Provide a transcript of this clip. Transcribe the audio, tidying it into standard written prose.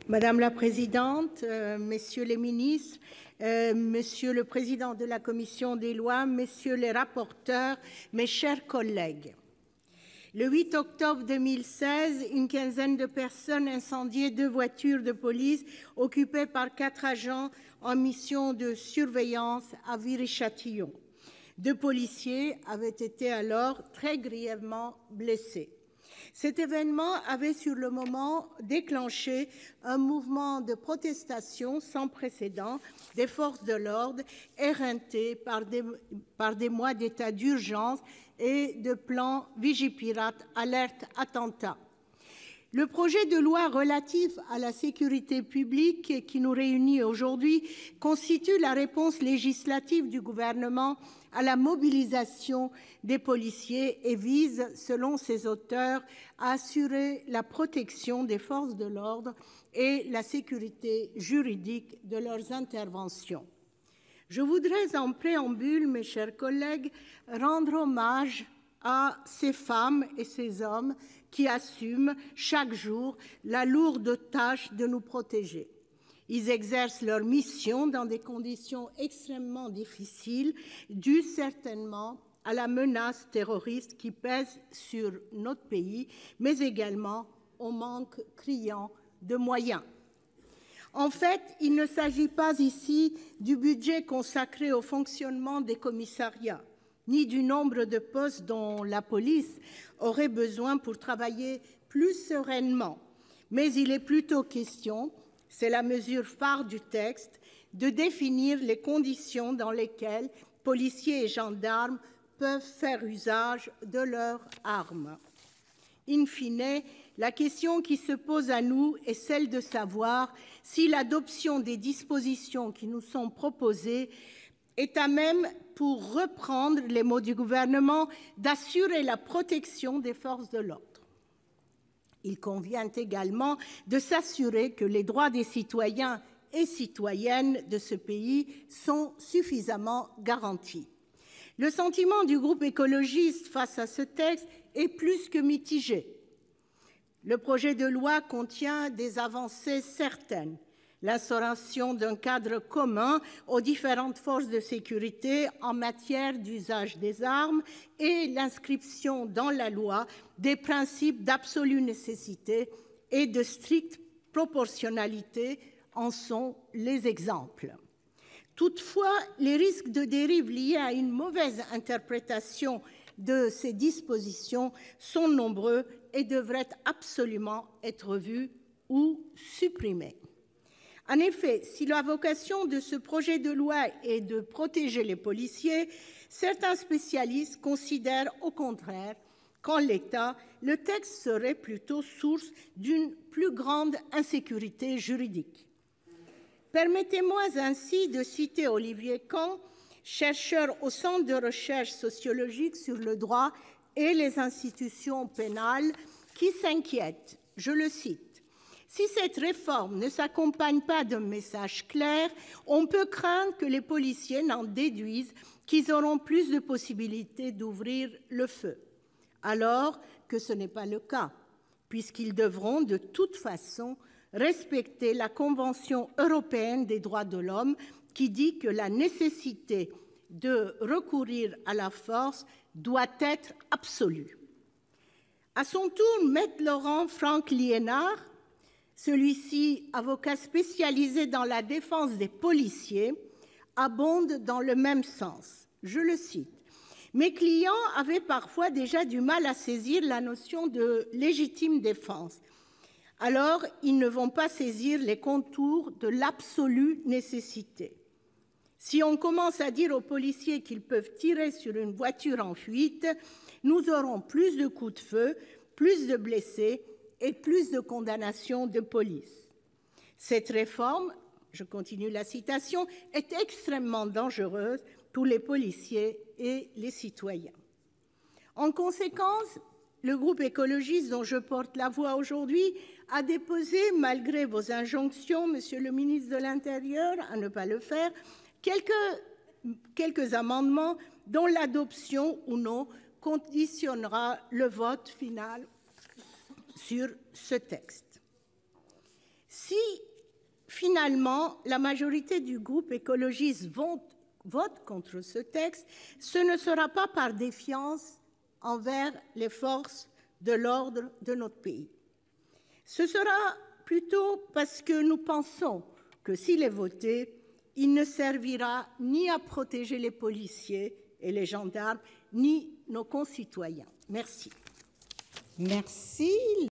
Madame la Présidente, Messieurs les ministres, Monsieur le Président de la Commission des lois, Messieurs les rapporteurs, mes chers collègues. Le 8 octobre 2016, une quinzaine de personnes incendiaient 2 voitures de police occupées par 4 agents en mission de surveillance à Viry-Châtillon. 2 policiers avaient été alors très grièvement blessés. Cet événement avait sur le moment déclenché un mouvement de protestation sans précédent des forces de l'ordre éreintées par des mois d'état d'urgence et de plan Vigipirate alerte attentat. Le projet de loi relatif à la sécurité publique qui nous réunit aujourd'hui constitue la réponse législative du gouvernement à la mobilisation des policiers et vise, selon ses auteurs, à assurer la protection des forces de l'ordre et la sécurité juridique de leurs interventions. Je voudrais en préambule, mes chers collègues, rendre hommage à ces femmes et ces hommes qui assument chaque jour la lourde tâche de nous protéger. Ils exercent leur mission dans des conditions extrêmement difficiles, dues certainement à la menace terroriste qui pèse sur notre pays, mais également au manque criant de moyens. En fait, il ne s'agit pas ici du budget consacré au fonctionnement des commissariats, ni du nombre de postes dont la police aurait besoin pour travailler plus sereinement, mais il est plutôt question, c'est la mesure phare du texte, de définir les conditions dans lesquelles policiers et gendarmes peuvent faire usage de leurs armes. In fine, la question qui se pose à nous est celle de savoir si l'adoption des dispositions qui nous sont proposées est à même, pour reprendre les mots du gouvernement, d'assurer la protection des forces de l'ordre. Il convient également de s'assurer que les droits des citoyens et citoyennes de ce pays sont suffisamment garantis. Le sentiment du groupe écologiste face à ce texte est plus que mitigé. Le projet de loi contient des avancées certaines. L'instauration d'un cadre commun aux différentes forces de sécurité en matière d'usage des armes et l'inscription dans la loi des principes d'absolue nécessité et de stricte proportionnalité en sont les exemples. Toutefois, les risques de dérive liés à une mauvaise interprétation de ces dispositions sont nombreux et devraient absolument être vus ou supprimés. En effet, si la vocation de ce projet de loi est de protéger les policiers, certains spécialistes considèrent au contraire qu'en l'état, le texte serait plutôt source d'une plus grande insécurité juridique. Permettez-moi ainsi de citer Olivier Kahn, chercheur au Centre de recherche sociologique sur le droit et les institutions pénales, qui s'inquiète, je le cite, « Si cette réforme ne s'accompagne pas d'un message clair, on peut craindre que les policiers n'en déduisent qu'ils auront plus de possibilités d'ouvrir le feu, alors que ce n'est pas le cas, puisqu'ils devront de toute façon respecter la Convention européenne des droits de l'homme qui dit que la nécessité de recourir à la force doit être absolue. » À son tour, Maître Laurent Franck Liénard, celui-ci avocat spécialisé dans la défense des policiers, abonde dans le même sens. Je le cite. « Mes clients avaient parfois déjà du mal à saisir la notion de légitime défense. Alors, ils ne vont pas saisir les contours de l'absolue nécessité. Si on commence à dire aux policiers qu'ils peuvent tirer sur une voiture en fuite, nous aurons plus de coups de feu, plus de blessés et plus de condamnations de police. Cette réforme, je continue la citation, est extrêmement dangereuse pour les policiers et les citoyens. » En conséquence, le groupe écologiste dont je porte la voix aujourd'hui a déposé, malgré vos injonctions, Monsieur le ministre de l'Intérieur, à ne pas le faire, quelques amendements dont l'adoption ou non conditionnera le vote final sur ce texte. Si finalement la majorité du groupe écologiste vote contre ce texte, ce ne sera pas par défiance envers les forces de l'ordre de notre pays. Ce sera plutôt parce que nous pensons que s'il est voté, il ne servira ni à protéger les policiers et les gendarmes, ni nos concitoyens. Merci. Merci.